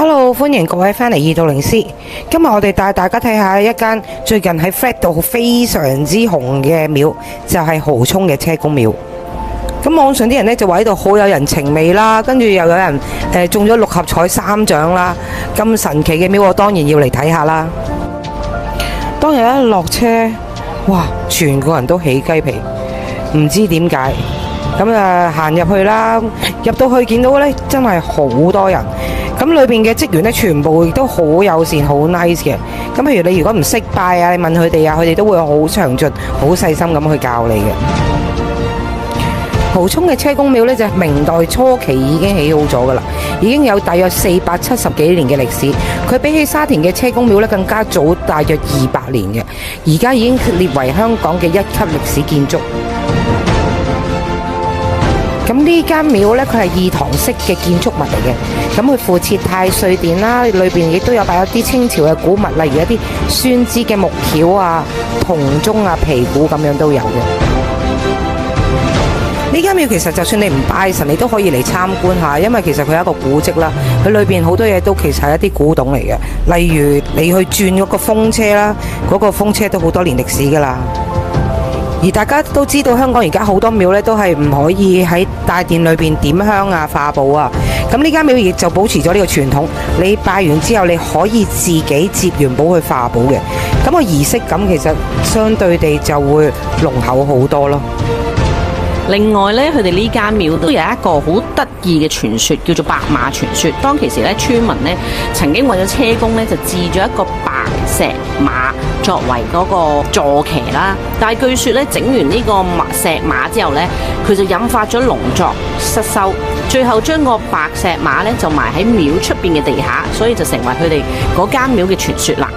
Hello，歡迎各位返嚟二道靈師。今日我哋帶大家睇下一間最近喺 Flat 度非常之紅嘅廟，就係蠔涌嘅車公廟。咁網上啲人呢就話喺度好有人情味啦，跟住又有人中咗6合彩3獎啦，咁神奇嘅廟我當然要嚟睇下啦。當日一落車，哇，全個人都起雞皮，唔知點解。咁行入去啦，入到去見到呢真係好多人。咁裏邊嘅職員呢，全部亦都好友善、好 nice 嘅。咁譬如你如果唔識拜啊，你問佢哋啊，佢哋都會好詳盡、好細心咁去教你嘅。蠔涌嘅車公廟呢，就係明代初期已經起好咗噶啦，已經有大約470幾年嘅歷史。佢比起沙田嘅車公廟呢，更加早大約200年嘅，而家已經列為香港嘅1級歷史建築。咁呢間廟呢，佢係二堂式嘅建築物嚟嘅。咁佢附設太歲殿啦，裏邊亦都有擺一啲清朝嘅古物，例如一啲酸枝嘅木橋啊、銅鐘啊、皮鼓咁樣都有嘅。呢間廟其實就算你唔拜神，你都可以嚟參觀下，因為其實佢係一個古蹟啦。佢裏邊好多嘢都其實係一啲古董嚟嘅，例如你去轉嗰個風車啦，嗰個風車都好多年歷史噶啦。而大家都知道香港而家好多廟呢都係唔可以喺大殿裏邊點香啊、化寶啊。咁呢間廟亦就保持咗呢個傳統，你拜完之後你可以自己接完寶去化寶嘅。咁個儀式感其實相對地就會濃厚好多咯。另外咧，佢哋呢間廟都有一個好得意嘅傳說，叫做白馬傳說。當其時咧，村民咧曾經為咗車公咧，就置咗一個白石馬作為嗰個坐騎啦。但係據說咧，整完呢個石馬之後咧，佢就引發咗農作失收，最後將個白石馬咧就埋喺廟出邊嘅地下，所以就成為佢哋嗰間廟嘅傳說啦。